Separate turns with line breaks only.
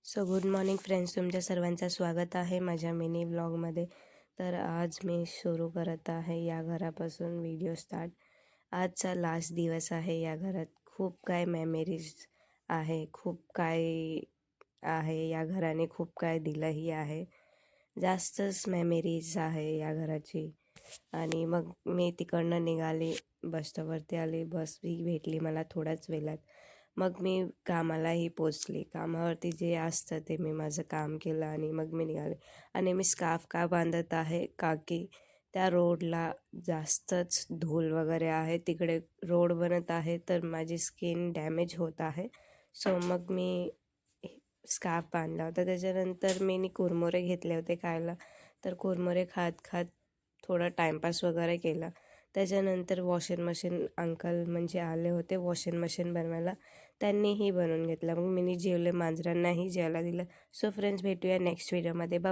So good morning friends, तुमच्या सर्वांचं स्वागत आहे माझ्या मिनी व्लॉगमध्ये. तर आज मी सुरू करत आहे या घरापासून व्हिडिओ स्टार्ट. आजचा लास्ट दिवस आहे या घरात. खूप काय मेमरीज आहे, खूप काय आहे या घराने, खूप काय दिलंही आहे. जास्तच मेमरीज आहे या घराची. आणि मग मी तिकडनं निघाली, बस स्टॉपवरती आली, बस ही भेटली मला थोड्याच वेळात. मग मी कामालाही पोचले. कामावरती जे असतं ते मी माझं काम केलं आणि मग मी निघाले. आणि मी स्कार्फ का बांधत आहे का की त्या रोडला जास्तच धूळ वगैरे आहे. तिकडे रोड बनत आहे तर माझी स्किन डॅमेज होत आहे. सो मग मी स्कार्फ बांधला होता. त्याच्यानंतर मी कुरमुरे घेतले होते खायला. तर कुरमुरे खात खात थोडा टाईमपास वगैरे केला. त्याच्यानंतर वॉशिंग मशीन अंकल म्हणजे आले होते वॉशिंग मशीन बनवायला. त्यांनीही बनवून घेतलं. मग मी जेवले, मांजरांनाही जेवायला दिलं. सो फ्रेंड्स, भेटूया नेक्स्ट व्हिडिओमध्ये. बाय.